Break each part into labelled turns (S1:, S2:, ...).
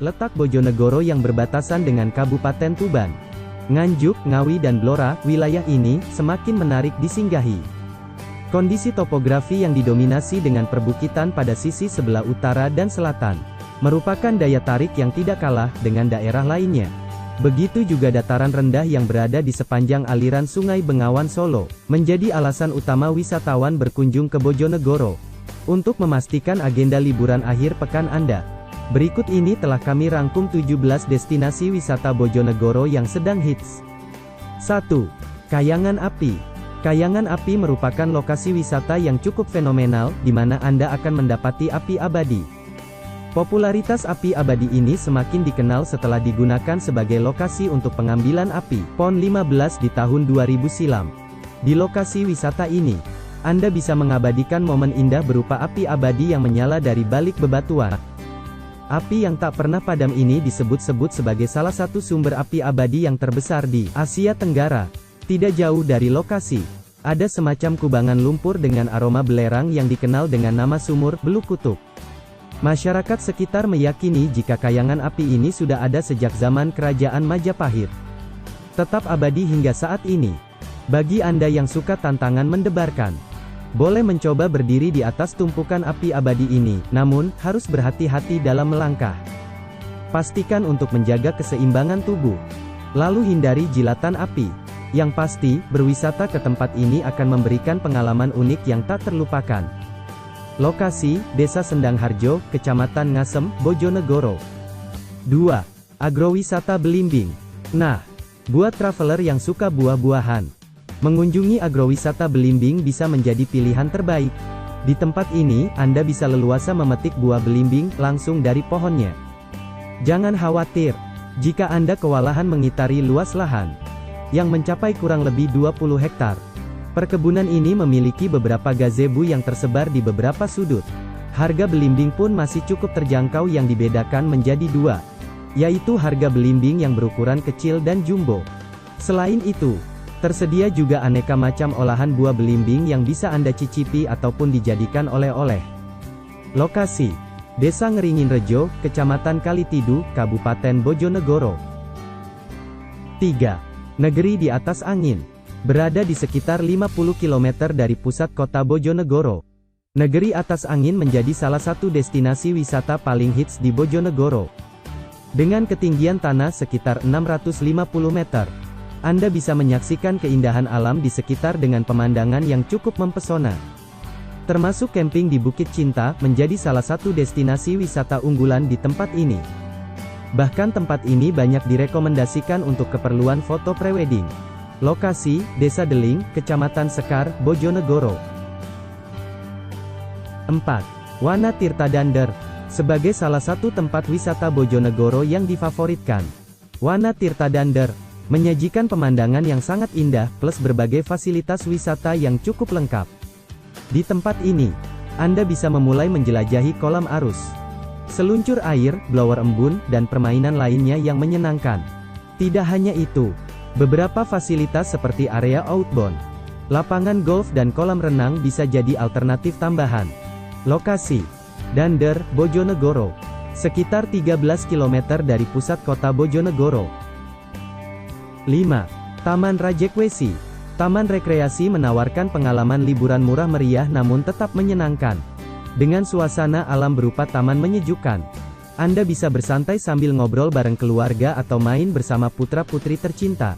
S1: Letak Bojonegoro yang berbatasan dengan Kabupaten Tuban, Nganjuk, Ngawi dan Blora, wilayah ini semakin menarik disinggahi. Kondisi topografi yang didominasi dengan perbukitan pada sisi sebelah utara dan selatan, merupakan daya tarik yang tidak kalah dengan daerah lainnya. Begitu juga dataran rendah yang berada di sepanjang aliran Sungai Bengawan Solo, menjadi alasan utama wisatawan berkunjung ke Bojonegoro. Untuk memastikan agenda liburan akhir pekan Anda, berikut ini telah kami rangkum 17 destinasi wisata Bojonegoro yang sedang hits. 1. Kayangan Api. Kayangan Api merupakan lokasi wisata yang cukup fenomenal, di mana Anda akan mendapati api abadi. Popularitas api abadi ini semakin dikenal setelah digunakan sebagai lokasi untuk pengambilan api PON 15 di tahun 2000 silam. Di lokasi wisata ini, Anda bisa mengabadikan momen indah berupa api abadi yang menyala dari balik bebatuan. Api yang tak pernah padam ini disebut-sebut sebagai salah satu sumber api abadi yang terbesar di Asia Tenggara. Tidak jauh dari lokasi, ada semacam kubangan lumpur dengan aroma belerang yang dikenal dengan nama sumur Beluk Kutub. Masyarakat sekitar meyakini jika kayangan api ini sudah ada sejak zaman Kerajaan Majapahit. Tetap abadi hingga saat ini. Bagi Anda yang suka tantangan mendebarkan, boleh mencoba berdiri di atas tumpukan api abadi ini, namun, harus berhati-hati dalam melangkah. Pastikan untuk menjaga keseimbangan tubuh. Lalu hindari jilatan api. Yang pasti, berwisata ke tempat ini akan memberikan pengalaman unik yang tak terlupakan. Lokasi, Desa Sendang Harjo, Kecamatan Ngasem, Bojonegoro. 2. Agrowisata Belimbing. Nah, buat traveler yang suka buah-buahan, mengunjungi agrowisata Belimbing bisa menjadi pilihan terbaik. Di tempat ini, Anda bisa leluasa memetik buah belimbing langsung dari pohonnya. Jangan khawatir jika Anda kewalahan mengitari luas lahan yang mencapai kurang lebih 20 hektar. Perkebunan ini memiliki beberapa gazebo yang tersebar di beberapa sudut. Harga belimbing pun masih cukup terjangkau, yang dibedakan menjadi dua, yaitu harga belimbing yang berukuran kecil dan jumbo. Selain itu, tersedia juga aneka macam olahan buah belimbing yang bisa Anda cicipi ataupun dijadikan oleh-oleh. Lokasi, Desa Ngeringin Rejo, Kecamatan Kalitidu, Kabupaten Bojonegoro. 3. Negeri di Atas Angin. Berada di sekitar 50 km dari pusat kota Bojonegoro, Negeri Atas Angin menjadi salah satu destinasi wisata paling hits di Bojonegoro. Dengan ketinggian tanah sekitar 650 meter, Anda bisa menyaksikan keindahan alam di sekitar dengan pemandangan yang cukup mempesona. Termasuk camping di Bukit Cinta, menjadi salah satu destinasi wisata unggulan di tempat ini. Bahkan tempat ini banyak direkomendasikan untuk keperluan foto prewedding. Lokasi, Desa Deling, Kecamatan Sekar, Bojonegoro. 4. Wana Tirta Dander. Sebagai salah satu tempat wisata Bojonegoro yang difavoritkan, Wana Tirta Dander menyajikan pemandangan yang sangat indah, plus berbagai fasilitas wisata yang cukup lengkap. Di tempat ini, Anda bisa memulai menjelajahi kolam arus, seluncur air, blower embun, dan permainan lainnya yang menyenangkan. Tidak hanya itu, beberapa fasilitas seperti area outbound, lapangan golf dan kolam renang bisa jadi alternatif tambahan. Lokasi, Dander, Bojonegoro. Sekitar 13 km dari pusat kota Bojonegoro. 5. Taman Rajekwesi. Taman rekreasi menawarkan pengalaman liburan murah meriah namun tetap menyenangkan. Dengan suasana alam berupa taman menyejukkan, Anda bisa bersantai sambil ngobrol bareng keluarga atau main bersama putra-putri tercinta.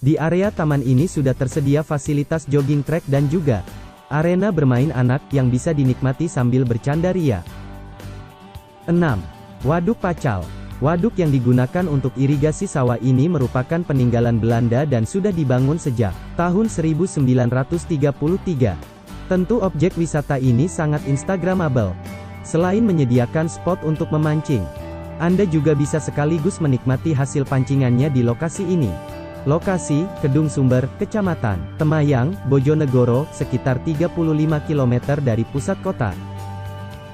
S1: Di area taman ini sudah tersedia fasilitas jogging track dan juga arena bermain anak yang bisa dinikmati sambil bercanda ria. 6. Waduk Pacal. Waduk yang digunakan untuk irigasi sawah ini merupakan peninggalan Belanda dan sudah dibangun sejak tahun 1933. Tentu objek wisata ini sangat instagramable. Selain menyediakan spot untuk memancing, Anda juga bisa sekaligus menikmati hasil pancingannya di lokasi ini. Lokasi, Kedung Sumber, Kecamatan Temayang, Bojonegoro, sekitar 35 km dari pusat kota.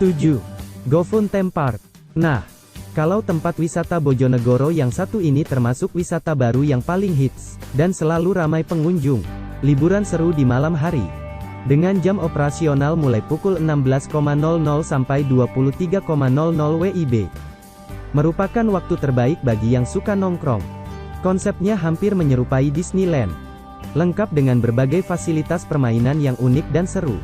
S1: 7. Gofun Theme Park. Nah, kalau tempat wisata Bojonegoro yang satu ini termasuk wisata baru yang paling hits, dan selalu ramai pengunjung. Liburan seru di malam hari, dengan jam operasional mulai pukul 16.00 sampai 23.00 WIB. Merupakan waktu terbaik bagi yang suka nongkrong. Konsepnya hampir menyerupai Disneyland. Lengkap dengan berbagai fasilitas permainan yang unik dan seru.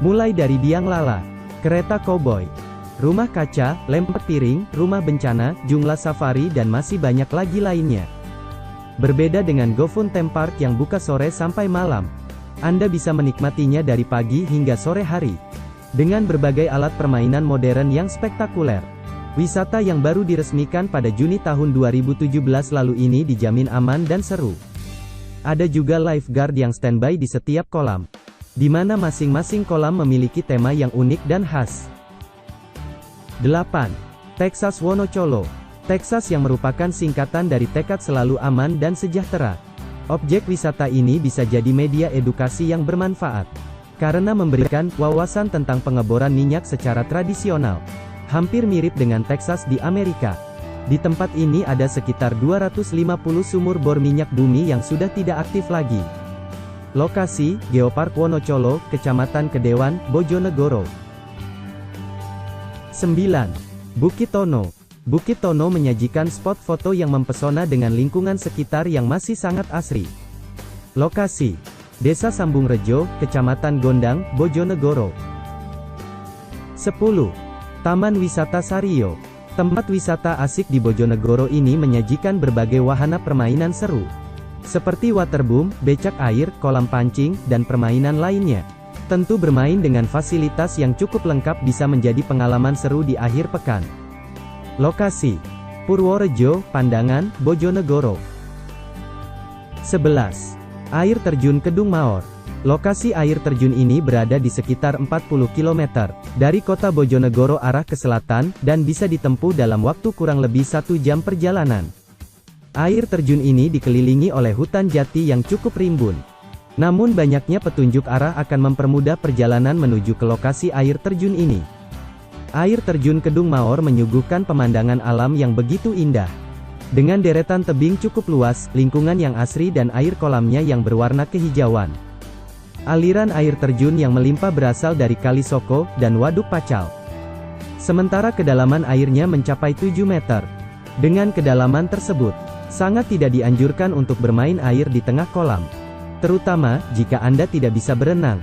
S1: Mulai dari biang lala, kereta koboi, rumah kaca, lempar piring, rumah bencana, jungla safari dan masih banyak lagi lainnya. Berbeda dengan GoFun Theme Park yang buka sore sampai malam, Anda bisa menikmatinya dari pagi hingga sore hari. Dengan berbagai alat permainan modern yang spektakuler. Wisata yang baru diresmikan pada Juni tahun 2017 lalu ini dijamin aman dan seru. Ada juga lifeguard yang standby di setiap kolam, di mana masing-masing kolam memiliki tema yang unik dan khas. 8. Texas Wonocolo. Texas yang merupakan singkatan dari tekad selalu aman dan sejahtera. Objek wisata ini bisa jadi media edukasi yang bermanfaat, karena memberikan wawasan tentang pengeboran minyak secara tradisional. Hampir mirip dengan Texas di Amerika. Di tempat ini ada sekitar 250 sumur bor minyak bumi yang sudah tidak aktif lagi. Lokasi, Geopark Wonocolo, Kecamatan Kedewan, Bojonegoro. 9. Bukit Tono. Bukit Tono menyajikan spot foto yang mempesona dengan lingkungan sekitar yang masih sangat asri. Lokasi, Desa Sambung Rejo, Kecamatan Gondang, Bojonegoro. 10. Taman Wisata Sario. Tempat wisata asik di Bojonegoro ini menyajikan berbagai wahana permainan seru, seperti waterboom, becak air, kolam pancing, dan permainan lainnya. Tentu bermain dengan fasilitas yang cukup lengkap bisa menjadi pengalaman seru di akhir pekan. Lokasi, Purworejo, Pandangan, Bojonegoro. 11. Air Terjun Kedung Maor. Lokasi air terjun ini berada di sekitar 40 km dari kota Bojonegoro arah ke selatan, dan bisa ditempuh dalam waktu kurang lebih 1 jam perjalanan. Air terjun ini dikelilingi oleh hutan jati yang cukup rimbun. Namun banyaknya petunjuk arah akan mempermudah perjalanan menuju ke lokasi air terjun ini. Air terjun Kedung Maor menyuguhkan pemandangan alam yang begitu indah. Dengan deretan tebing cukup luas, lingkungan yang asri dan air kolamnya yang berwarna kehijauan. Aliran air terjun yang melimpah berasal dari Kali Soko dan Waduk Pacal. Sementara kedalaman airnya mencapai 7 meter. Dengan kedalaman tersebut, sangat tidak dianjurkan untuk bermain air di tengah kolam, terutama jika Anda tidak bisa berenang.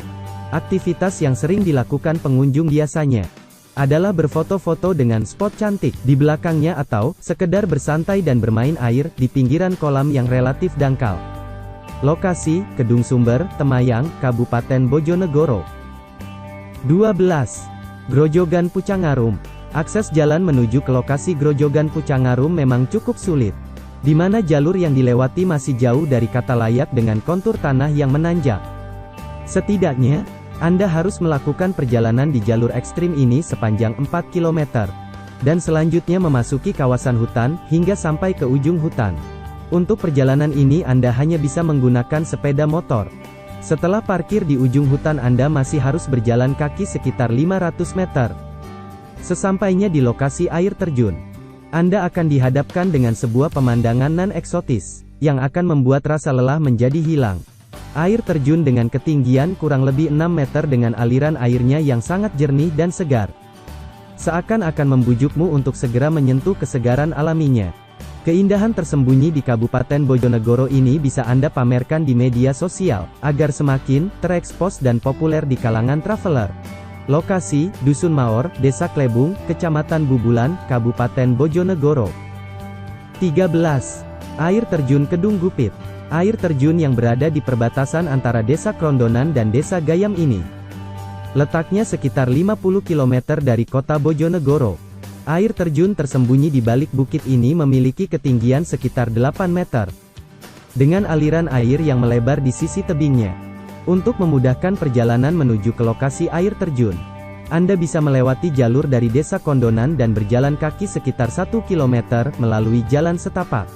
S1: Aktivitas yang sering dilakukan pengunjung biasanya adalah berfoto-foto dengan spot cantik di belakangnya atau sekedar bersantai dan bermain air di pinggiran kolam yang relatif dangkal. Lokasi, Kedung Sumber, Temayang, Kabupaten Bojonegoro. 12. Grojogan Pucangarum. Akses jalan menuju ke lokasi Grojogan Pucangarum memang cukup sulit, di mana jalur yang dilewati masih jauh dari kata layak dengan kontur tanah yang menanjak. Setidaknya, Anda harus melakukan perjalanan di jalur ekstrim ini sepanjang 4 km, dan selanjutnya memasuki kawasan hutan, hingga sampai ke ujung hutan. Untuk perjalanan ini Anda hanya bisa menggunakan sepeda motor. Setelah parkir di ujung hutan Anda masih harus berjalan kaki sekitar 500 meter. Sesampainya di lokasi air terjun, Anda akan dihadapkan dengan sebuah pemandangan non-eksotis, yang akan membuat rasa lelah menjadi hilang. Air terjun dengan ketinggian kurang lebih 6 meter dengan aliran airnya yang sangat jernih dan segar. Seakan-akan membujukmu untuk segera menyentuh kesegaran alaminya. Keindahan tersembunyi di Kabupaten Bojonegoro ini bisa Anda pamerkan di media sosial, agar semakin terekspos dan populer di kalangan traveler. Lokasi, Dusun Maor, Desa Klebung, Kecamatan Bubulan, Kabupaten Bojonegoro. 13. Air Terjun Kedung Gupit. Air terjun yang berada di perbatasan antara Desa Krondonan dan Desa Gayam ini letaknya sekitar 50 km dari kota Bojonegoro. Air terjun tersembunyi di balik bukit ini memiliki ketinggian sekitar 8 meter. Dengan aliran air yang melebar di sisi tebingnya. Untuk memudahkan perjalanan menuju ke lokasi air terjun, Anda bisa melewati jalur dari Desa Kondonan dan berjalan kaki sekitar 1 km melalui jalan setapak.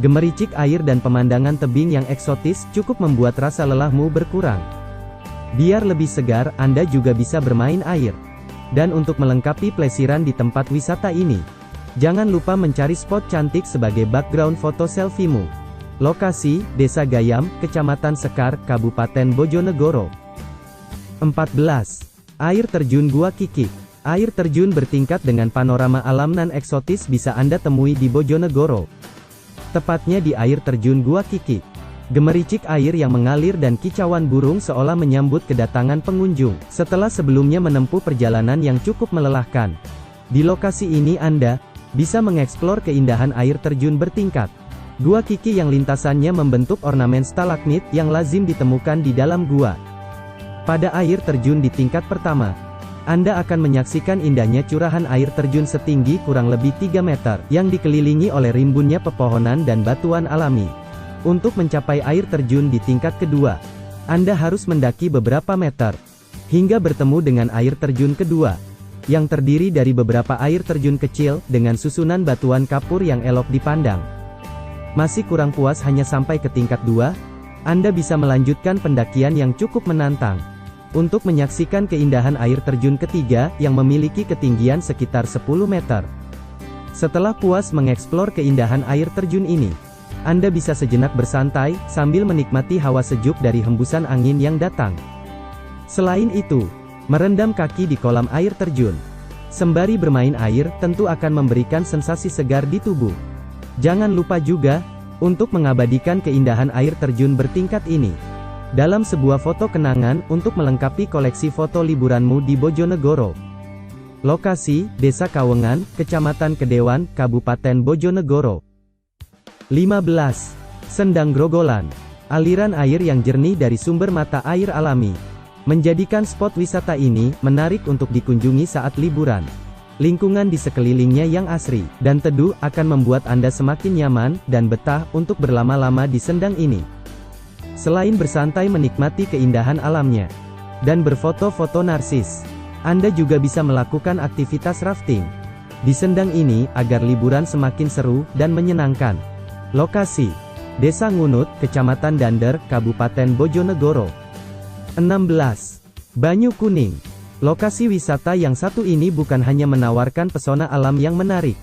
S1: Gemericik air dan pemandangan tebing yang eksotis cukup membuat rasa lelahmu berkurang. Biar lebih segar, Anda juga bisa bermain air. Dan untuk melengkapi plesiran di tempat wisata ini, jangan lupa mencari spot cantik sebagai background foto selfie-mu. Lokasi, Desa Gayam, Kecamatan Sekar, Kabupaten Bojonegoro. 14. Air Terjun Gua Kikik. Air terjun bertingkat dengan panorama alam nan eksotis bisa Anda temui di Bojonegoro. Tepatnya di air terjun Gua Kiki. Gemericik air yang mengalir dan kicauan burung seolah menyambut kedatangan pengunjung, setelah sebelumnya menempuh perjalanan yang cukup melelahkan. Di lokasi ini Anda bisa mengeksplor keindahan air terjun bertingkat Gua Kiki yang lintasannya membentuk ornamen stalagmit yang lazim ditemukan di dalam gua. Pada air terjun di tingkat pertama, Anda akan menyaksikan indahnya curahan air terjun setinggi kurang lebih 3 meter, yang dikelilingi oleh rimbunnya pepohonan dan batuan alami. Untuk mencapai air terjun di tingkat kedua, Anda harus mendaki beberapa meter, hingga bertemu dengan air terjun kedua, yang terdiri dari beberapa air terjun kecil, dengan susunan batuan kapur yang elok dipandang. Masih kurang puas hanya sampai ke tingkat 2, Anda bisa melanjutkan pendakian yang cukup menantang, untuk menyaksikan keindahan air terjun ketiga, yang memiliki ketinggian sekitar 10 meter. Setelah puas mengeksplor keindahan air terjun ini, Anda bisa sejenak bersantai, sambil menikmati hawa sejuk dari hembusan angin yang datang. Selain itu, merendam kaki di kolam air terjun, sembari bermain air, tentu akan memberikan sensasi segar di tubuh. Jangan lupa juga, untuk mengabadikan keindahan air terjun bertingkat ini dalam sebuah foto kenangan, untuk melengkapi koleksi foto liburanmu di Bojonegoro. Lokasi, Desa Kawengan, Kecamatan Kedewan, Kabupaten Bojonegoro. 15. Sendang Grogolan. Aliran air yang jernih dari sumber mata air alami, menjadikan spot wisata ini menarik untuk dikunjungi saat liburan. Lingkungan di sekelilingnya yang asri dan teduh akan membuat Anda semakin nyaman dan betah untuk berlama-lama di sendang ini. Selain bersantai menikmati keindahan alamnya dan berfoto-foto narsis, Anda juga bisa melakukan aktivitas rafting di sendang ini agar liburan semakin seru dan menyenangkan. Lokasi, Desa Ngunut, Kecamatan Dander, Kabupaten Bojonegoro. 16. Banyu Kuning. Lokasi wisata yang satu ini bukan hanya menawarkan pesona alam yang menarik,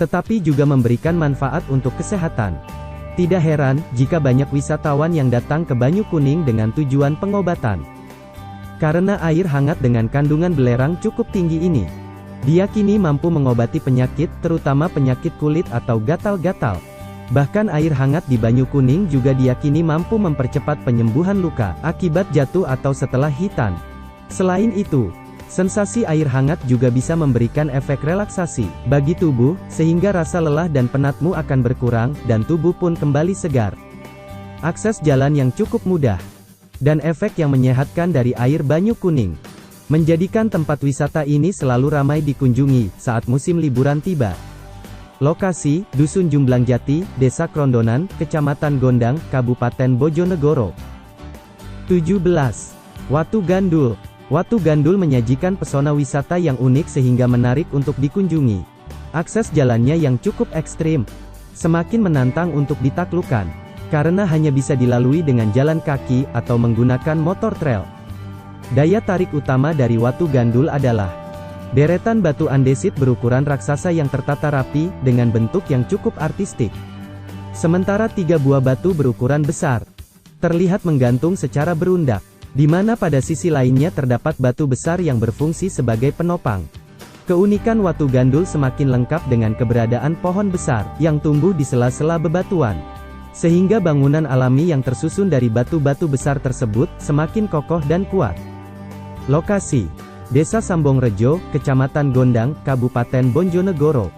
S1: tetapi juga memberikan manfaat untuk kesehatan. Tidak heran, jika banyak wisatawan yang datang ke Banyu Kuning dengan tujuan pengobatan. Karena air hangat dengan kandungan belerang cukup tinggi ini, diyakini mampu mengobati penyakit, terutama penyakit kulit atau gatal-gatal. Bahkan air hangat di Banyu Kuning juga diyakini mampu mempercepat penyembuhan luka, akibat jatuh atau setelah hitan. Selain itu, sensasi air hangat juga bisa memberikan efek relaksasi bagi tubuh, sehingga rasa lelah dan penatmu akan berkurang, dan tubuh pun kembali segar. Akses jalan yang cukup mudah, dan efek yang menyehatkan dari air Banyu Kuning, menjadikan tempat wisata ini selalu ramai dikunjungi saat musim liburan tiba. Lokasi, Dusun Jumblang Jati, Desa Krondonan, Kecamatan Gondang, Kabupaten Bojonegoro. 17. Watu Gandul. Watu Gandul menyajikan pesona wisata yang unik sehingga menarik untuk dikunjungi. Akses jalannya yang cukup ekstrim, semakin menantang untuk ditaklukkan, karena hanya bisa dilalui dengan jalan kaki atau menggunakan motor trail. Daya tarik utama dari Watu Gandul adalah deretan batu andesit berukuran raksasa yang tertata rapi, dengan bentuk yang cukup artistik. Sementara 3 buah batu berukuran besar terlihat menggantung secara berundak, di mana pada sisi lainnya terdapat batu besar yang berfungsi sebagai penopang. Keunikan Watu Gandul semakin lengkap dengan keberadaan pohon besar yang tumbuh di sela-sela bebatuan, sehingga bangunan alami yang tersusun dari batu-batu besar tersebut semakin kokoh dan kuat. Lokasi, Desa Sambongrejo, Kecamatan Gondang, Kabupaten Bojonegoro.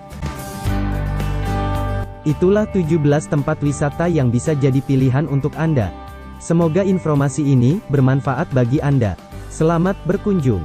S1: Itulah 17 tempat wisata yang bisa jadi pilihan untuk Anda. Semoga informasi ini bermanfaat bagi Anda. Selamat berkunjung.